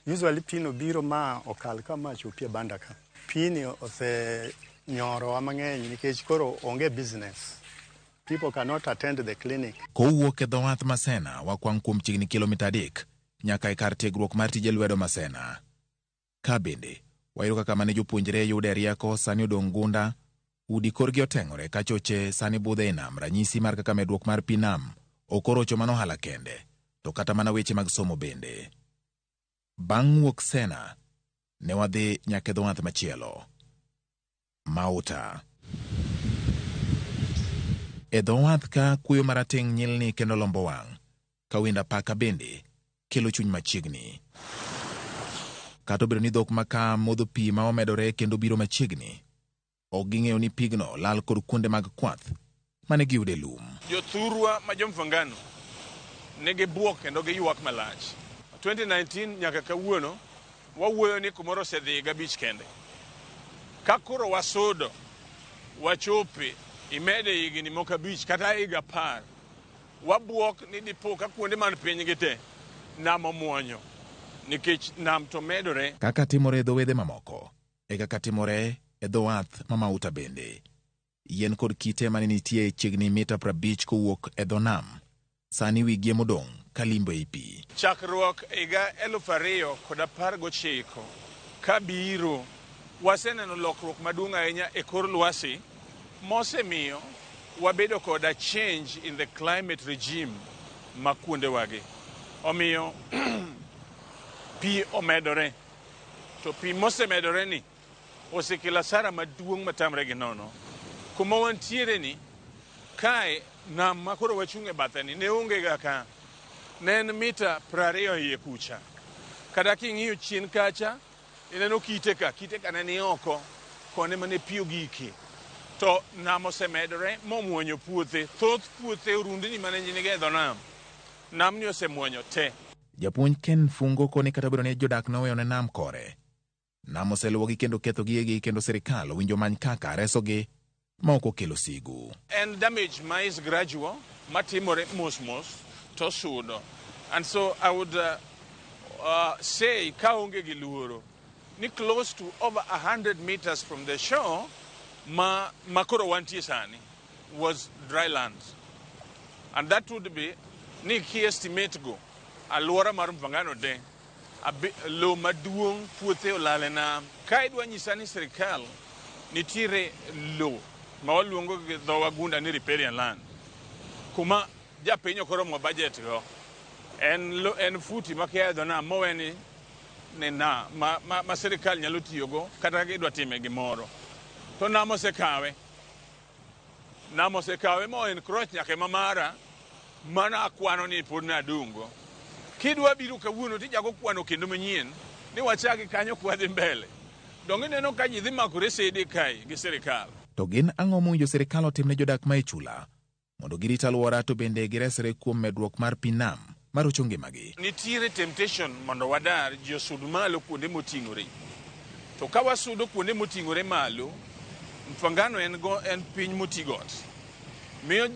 Usually pino biro ma okal kama chopie banda ka. Pini ose nyoro mang'eny nikech koro onge business. People cannot attend the clinic. Kowuok e dho wath Masena wakwang' kuom chiegni kilomita 3 nyaka e kar tiegruok mar tije lwedo Masena. Ka bende wayudo kaka mane jopuonjre yude rieko sani odong' gunda, udi korgi oteng'ore ka choche sani budhe e nam, ranyisi mar kaka medruok mar pi nam okorocho mano ohala kende, to kata mana weche mag somo bende. Bang' wuok Sena ne wadhi nyaka e dho wath machielo, Mauta. E dho wath ka kuyo marateng' nyilni kendo lombo wang', ka winda paka bende kelo chuny machiegni. Kata obedo ni dhok maka modho pi ma omedore kendo biro machiegni, ok ging'eyo ni pigno lal kod kuonde mag kwath mane giyude lum. Jothurwa ma jomfangano ne gibuok kendo giywak malach. 2019 nyaka kawuono wawuoyo ni kumoro osedhi gabich kende. Ka koro wasudo wachope imede higni moko 5 kata higa 10, wabuok ni dipo ka kuonde man piny gite nam omuonyo nikech nam to medore. Kaka timore e dho wedhe mamoko e kaka timore e dho wath ma Mauta bende. Yien kod kite mane nitie chiegni mita 50 kowuok e dho nam sani wigie modong' kalimbo e pi. Chakruok higa 2019 kabiro waseneno lokruok maduong' ahinya e kor lwasi mosemiyo wabedo koda change in the climate regime ma kuonde wagi. Omiyo pi omedore. To pi mosemedore ni osekelo asara maduong' matamre gi nono. Kuma wantiere ni kae nam ma koro wachung' e bathe ni ne onge ga ka. Ne en mita 20 iye kucha. Kata king'iyo chien kacha ineno kite ka ne ni oko kone mane pi ogike. To nam osemedore momuonyo puothe. Thoth puothe orundni mane nigi e dho nam. Nam ni osemuonyo te. Japuonj Ken Fungo koni kata obedo ni jodak noweyo ne nam kore, nam oseluwogi kendo kethogi kendo sirikal owinjo many kaka resogi ma ok okelo sigu. And damage ma is gradual, matimore mos to sudo. And so I would say kaonge gi luoro ni close to over 100 meters from the shore makoro wantie sani was dry land. And that would be ni ki estimate go alwora mar Mvangano de lo maduong' puothe olale nam. Ka idwa nyisa ni sirikal nitire lo ma waluongo gi dho wagunda ni riparian land kuma japiny okoromo budget go en futi makiadho na moweni ne na ma sirikal nyalo tiyogo kata gidwa time gimoro to namosekawe mo encroach nyaka mamara mana akwano ni pod nadungo kidwa biro kawuono tijago kwano kendo manyien ni wachagi kanyo kwadhi mbele donge neno ka ji dhi makore sede kai gi sirikal. To gin ang'o mowinjo sirikal otim ne jodak ma e chula mondo girit alwora to bende giresre kuom medruok mar pi nam marocho ngimagi? Nitiere temptation mondo wadar ji osud malo kuonde moting'ore, to ka wasudo kuonde moting'ore malo, Mfangano en piny motigot miyo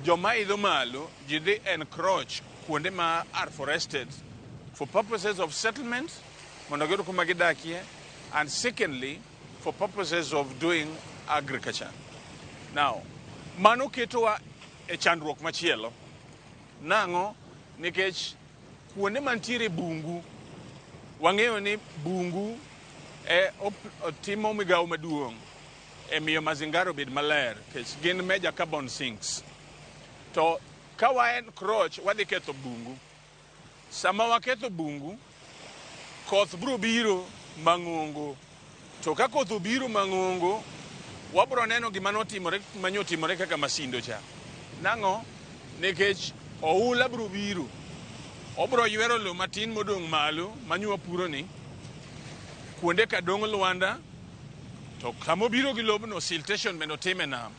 joma idho malo ji dhi encroach kuonde ma are forested for purposes of settlement mondo giyud kuma gidakie, and secondly for purposes of doing agriculture. Now mano ketowa e chandruok machielo nang'o nikech kuonde mantiere bungu wang'eyo ni bungu timo migawo maduong' e miyo mazingaro bed maler kech gin major carbon sinks. To ka wa encroach wadhi ketho bungu, sama waketho bungu koth biro biro mang'ongo, to ka koth obiro mang'ongo wabro neno gima manyotimore kaka Masindo cha. Nang'o nikech oula biro biro, obro ywero lo matin modong' malo manywa puro ni kuonde ka dong' Lwanda, to kamo biro gi lobno siltation bende time nam.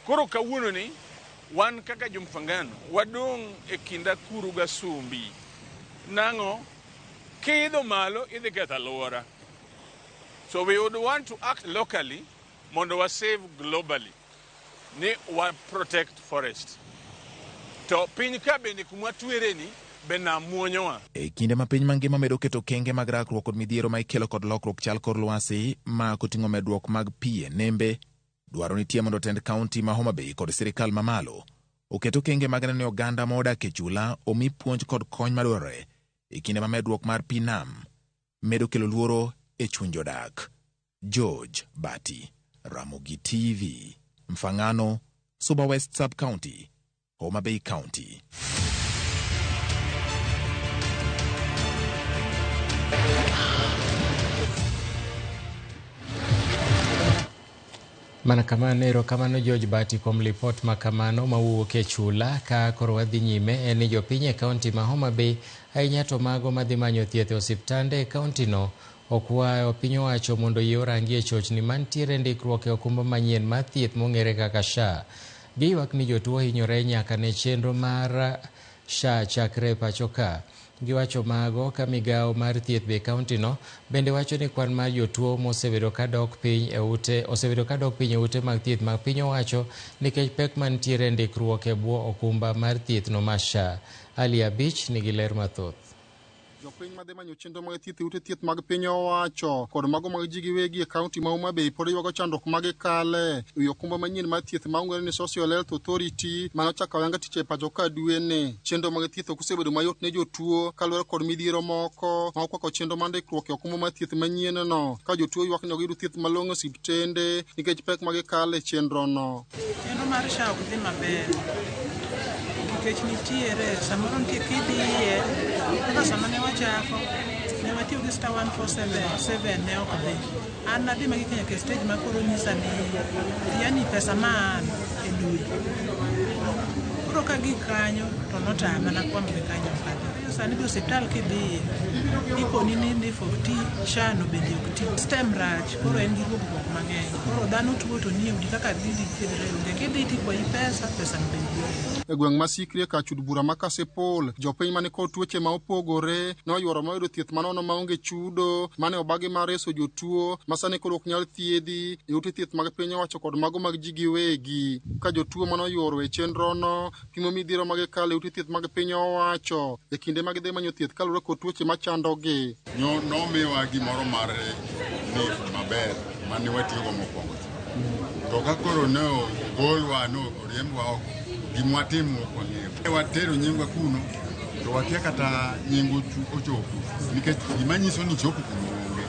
Koro kawuono ni wan kaka jomfangano wadong' e kinda kuru ga sumbi. Nang'o kidho malo idhi ketho alwora. So we would want to act locally mondo wa save globally ni wa protect forest. To piny ka bende kuma twere ni be nam muonyowa. E kinde ma piny mangima medo keto kenge mag rakruok kod midhiero ma ikelo kod lokruok chal kor lwasi ma koting'o medruok mag pi e nembe, dwaro nitie mondo tend kaunti ma Homa Bay kod sirikal mamalo oketo kenge mag neno ni oganda modak e chula omi puonj kod kony madwarore e kinde ma medruok mar pi nam medo kelo luoro e chuny jodak. George Bati, Ramogi TV, Mfangano, Suba West Sub-County, Homa Bay County. Mana kamano, erokamano George Bati kuom lipot makamano mawuok e chula. Ka koro wadhi nyime en ni jopiny e kaunti ma Homa Bay ahinya to mago madhi manyo thieth e osiptande e kaunti no okwayo piny owacho mondo yie orangi e chochni mantiere ndikruok e okumba manyien mar thieth mong'ere kaka SHA. Giywak ni jotuo hinyore nyaka ne chenro mar SHA chakre pacho ka. Giwacho mago ka migawo mar thieth be kaunti no bende wacho ni kwan mar jotuo mosebedo ka dok piny e ute mag thieth mag piny owacho nikech pek mantiere ndikruok e bwo okumba mar thieth no mar SHA. Ali Abich nigi ler mathoth. Jopiny madhi manyo chenro mag thieth e ute thieth mag piny owacho kod mago mag ji giwegi e kaunti ma Homa Bay pod ywago chandruok mag kale e okumba manyien mar thieth ma ong'ere ni Social Health Authority mano chako yanga tich e pacho ka dwene. Chenro mag thieth ok osebedo mayot ne jotuo kaluwore kod midhiero moko ma okwako chenro mar ndikruok e okumba mar thieth manyien no, ka jotuo ywak ni ok giyudo thieth malong'o e osiptende nikech pek mag kale e chenro no. Chenro mar SHA ok dhi maber nikech nitiere samoro nitie kidhiye kaka sama ne wachako ne watiyo gi star 147 ne ok dhi. An nadhi magik nyaka e stage ma koro nyisa ni yani pesa ma an e dwe koro ka gik kanyo to notama nakwamo gi kanyo kadhi. Sani bi osiptal kidhiye ikoni ni for ti SHA no bende ok ti. Stem rach koro en gi ruobuok mang'eny. Koro dhano tuo to ni udi kaka dhidi thiedhre onge. Kidhi tikwayi pesa no bende e gweng' ma Sikri ka chud bura ma Kasepol, jopiny mane kod tuoche ma opogore noyworo moyudo thieth manono maonge chudo mane obagi mar reso jotuo ma sani koro ok nyal thiedhi e ute thieth mag piny owacho kod mago mag ji giwegi. Ka jotuo manoyworo e chenro no pimo midhiero mag kale e ute thieth mag piny owacho e kinde mag dhi manyo thieth kaluwore kod tuoche machandogi. Nomiwa gimoro mar ni maber mane watiyogo mokwongo, to ka koro ne ogolwa no oriembwa oko gimwatimo kwang'eyo. Watero nyingwa kuno to wakia kata nyingo ochopo nikech gima nyiso ni chopo kuno onge.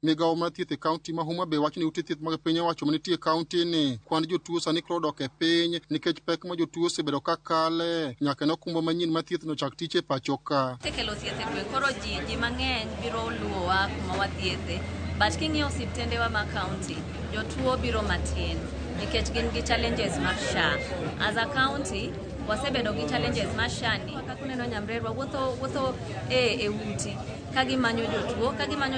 Migawo mar thieth e kaunti ma Homa Bay wacho ni ute thieth mag piny owacho manitie e kaunti ni kwan jotuo sani koro dok e piny nikech pek ma jotuo osebedo ka kale nyaka ne okumba manyien mar thieth no chak tich e pacho ka. Tekelo thieth e gweng' koro ji mang'eny biro luwowa kuma wathiethe. But king'iyo osiptendewa ma kaunti, jotuo biro matin nikech gin gi challenges mar SHA. As a county, wasebedo gi challenges mar SHA ni. Kaka uneno nyamrerwa wuotho e uti ka gimanyo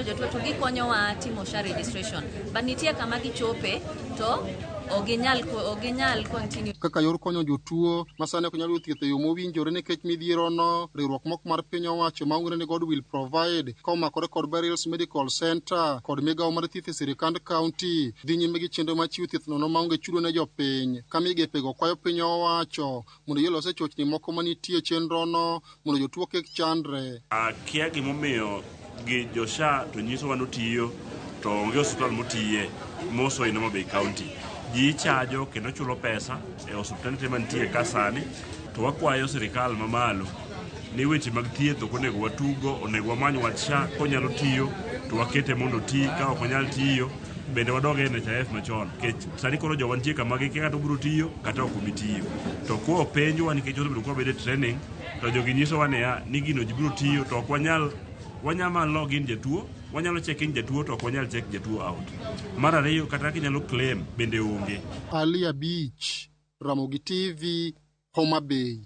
jotuo to gikonyowa timo SHA registration. But nitie kama gichope to oginyal continue. Kaka yor konyo jotuo masane ok nyal yudo thieth e yo mowinjore nikech midhiero no, riwruok moko mar piny owacho maongre ni God will provide komakore kod Burials Medical Center kod migawo mar thieth e sirikand kaunti dhi nyime gi chenro mar chiwo thieth nono maonge chudo ne jopiny. Ka migepego kwayo piny owacho mondo yelose chochni moko manitie chenro no mondo jotuo kik chandre. Kia gimomiyo gi josha to nyiso wano tiyo to onge osiptal motiye moso in Homa Bay County. Ji chajo kendo chulo pesa e osiptande mantie ka sani to wakwayo sirikal mamalo ni weche mag thieth ok onego watugo, onego wamany wach SHA konyalo tiyo to wakete mondo ti, ka ok onyal tiyo bende wadog e NHIF machon kech sani koro jowa nitie kama gi kata obiro tiyo kata ok obi tiyo to ko penjwa nikech osebedo kwa bede training to jogi nyiso wane ni gino ji biro tiyo to ok wanyama login jatuo, wanyalo check in jatuo to ok wanyal check jatuo out. Mar ariyo kata kinyalo claim bende onge. Alia Beach, Ramogi TV, Homa Bay.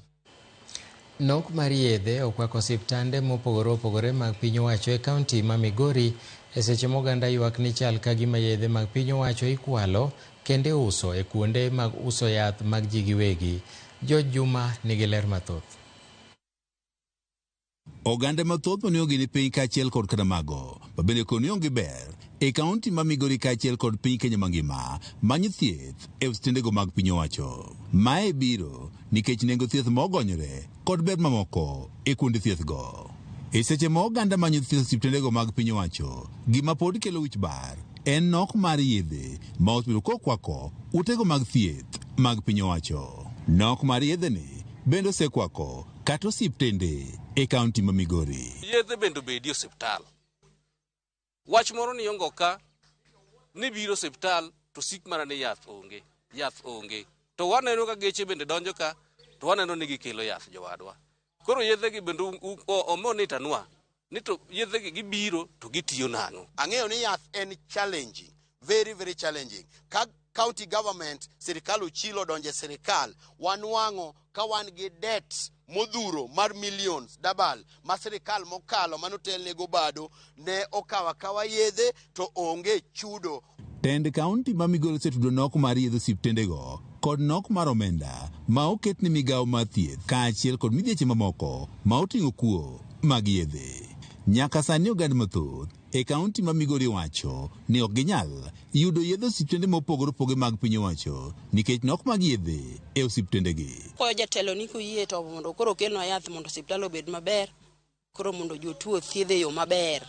Nok mar yedhe okwako osiptande mopogore opogore mag piny owacho e kaunti ma Migori e seche moganda ywak ni chal ka gima yedhe mag piny owacho ikwalo kende uso e kuonde mag uso yath mag ji giwegi. George Juma nigi ler mathoth. Oganda mathoth oniogi ni piny kaachiel kod Kadamago, babende koniongi ber e kaunti ma Migori kaachiel kod piny Kenya mangima manyo thieth e osiptandego mag piny owacho. Mae biro nikech nengo thieth mogonyore kod ber mamoko e kuonde thiethgo. E seche ma oganda manyo thieth osiptandego mag piny owacho, gima pod kelo wich bar en nok mar yedhe ma osebedo kokwako utego mag thieth mag piny owacho. Nok mar yedhe ni bende osekwako kata osiptende e kaunti ma Migori. Yedhe bende obedi osiptal. Wach moro ni ongo ka ni biro osiptal to sik mana ni yath onge. To waneno ka geche bende donjo ka to waneno ni gikelo yath jowadwa. Koro yedhe gi bende omonitanwa ni to yedhe gi gibiro to gitiyo nang'o. Ang'eyo ni yath en challenging, very very challenging. Ka county government sirikal uchilo donje sirikal wanwang'o ka wan gi debt modhuro mar millions dabal ma sirikal mokalo manotelnego bado ne okawa yedhe to onge chudo. Tend kaunti ma Migori setudo nok mar yedhe osiptendego kod nok mar omenda ma oket ni migawo mar thieth kaachiel kod midhieche mamoko ma oting'o kuo mag yedhe. Nyaka sani oganda mathoth e kaunti ma Migori wacho ni ok ginyal yudo yedhe osiptende mopogore opogore mag piny owacho nikech nok mag yedhe e osiptendegi. Koyo jatelo ni kuyie to mondo koro kelnwa yath mondo osiptal obed maber, koro mondo jotuo thiedhe yo maber,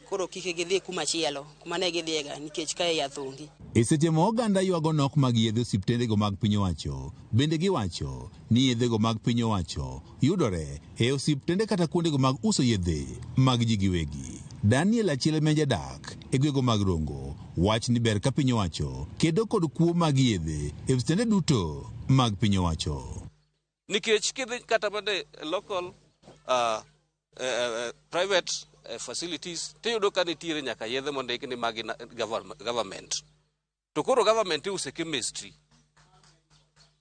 koro kike gidhi kumachielo kuma ne gidhiega nikech kae yath onge. E seche ma oganda ywago nok mag yedhe osiptendego mag piny owacho, bende giwacho ni yedhego mag piny owacho yudore e osiptende kata kuondego mag uso yedhe mag ji giwegi. Daniel achiel menja dak e gwego mag Rongo wach ni ber ka piny owacho kedo kod kuo mag yedhe e osiptende duto mag piny owacho. Nikech kidhi kata bende local private facilities tiyudo ka nitiere nyaka yedhe mondiki ni magi government. To koro government use chemistry.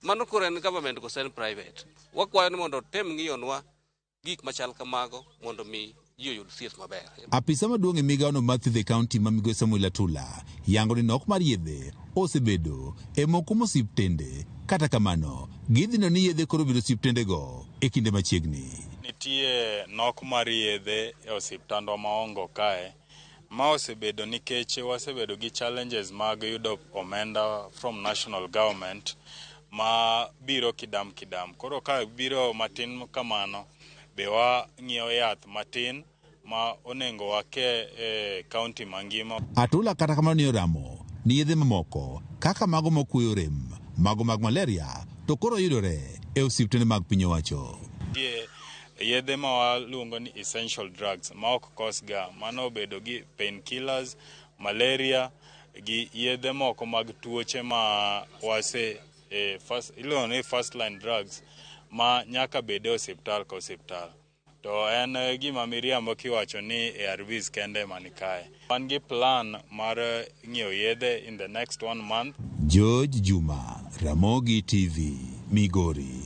Mano koro en government kose en private. Wakwayo ni mondo tem ng'iyonwa gik machal kamago mondo mi ji oyud thieth maber. Apisa maduong' e migawono mar thieth e kaunti ma Migori Samuel Atula yango ni nok mar yedhe osebedo e moko mosiptende. Kata kamano, gidhino ni yedhe koro bedo osiptendego e kinde machiegni. Nitie nok mar yedhe e osiptandwa maongo kae ma osebedo nikech wasebedo gi challenges mag yudo omenda from national government ma biro kidam. Koro ka biro matin kamano be wang'iewo yath matin ma onego wake e kaunti mangima. Atula kata kamano ni oramo ni yedhe mamoko kaka mago mokuyo rem, mago mag malaria to koro yudore e osiptende mag piny owacho. Yedhe ma waluongo ni essential drugs ma ok kosga, mano obedo gi painkillers, malaria gi yedhe moko mag tuoche ma wase iluongo ni first line drugs ma nyaka bede osiptal ka osiptal. To en gima miriambo kiwacho ni ARVs kende manikae. Wan gi plan mar ng'iewo yedhe in the next 1 month. George Juma, Ramogi TV, Migori.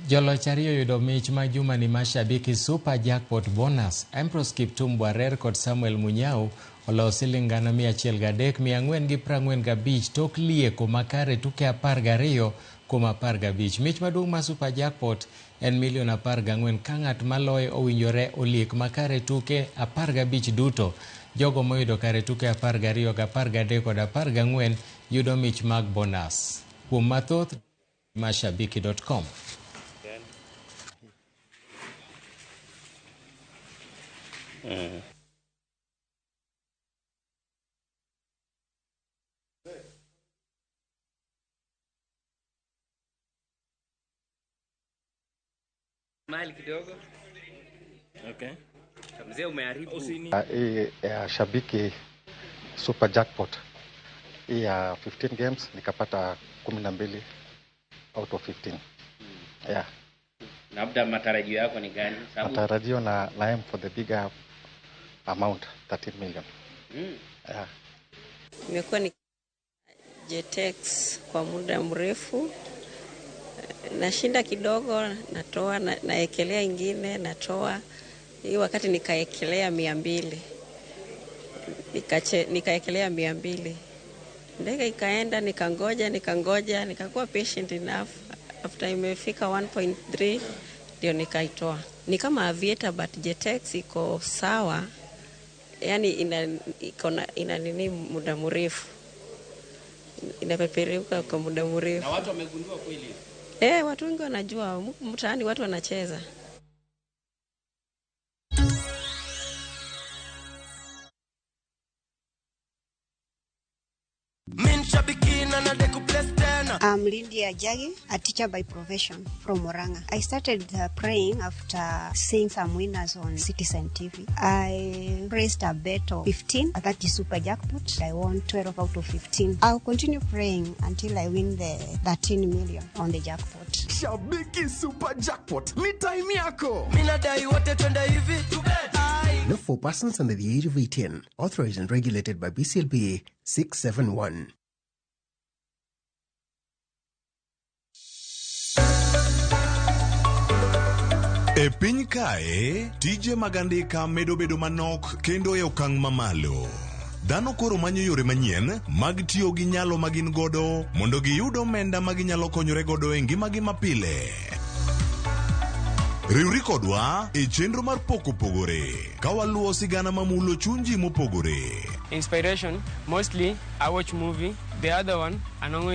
Joloch ariyo yudo mich ma juma ni ma Shabiki Super Jackpot Bonus. Empress Kiptum Bwarer kod Samuel Munyao olo silingana 103,445 tok lieko makare tuke 12 kuom 15. Mich maduong' ma Super Jackpot en $14,000,000 ka ng'at maloyo owinjore oliek makare tuke 15 duto. Jogo moyudo kare tuke 12, 13 kod 14 yudo mich mag bonus. Kuom mathoth mashabiki.com. Mali kidogo. Okay. Mzee umeharibu. Shabiki Super Jackpot. Hii ya 15 games nikapata 12 out of 15. Yeah. Labda matarajio yako ni gani? Matarajio na aim for the bigger amount, 13 million. Yeah. Nimekuwa ni JTX kwa muda mrefu. Nashinda kidogo, natoa, naekelea ingine, natoa. Hii wakati nikaekelea 200. Nikaekelea 200. Ndege ikaenda, nikangoja, nikakuwa patient enough. After imefika 1.3 ndio nikaitoa. Ni kama Aviator but JTX iko sawa. Yani ina nini muda mrefu. Inapeperuka kwa muda mrefu. Na watu wamegundua kweli? Watu wengi wanajua, mtaani watu wanacheza. I'm Lydia Jagi, a teacher by profession from Moranga. I started praying after seeing some winners on Citizen TV. I raised a bet of 15, that is Super Jackpot. I won 12 out of 15. I'll continue praying until I win the 13 million on the jackpot. Shabiki Super Jackpot, ni time yako. Minadai wote twende hivi to bet. Not for persons under the age of 18. Authorized and regulated by BCLB 671. E piny kae, tije magandika medo bedo manok kendo e okang' mamalo. Dhano koro manyo yore manyien mag tiyo gi nyalo magin godo mondo giyud omenda maginyalo konyore godo e ngimagi mapile. Riwri kodwa e chenro mar poko pogore ka waluwo sigana mamulo chunji mopogore. Inspiration, mostly I watch movie, the other one anongo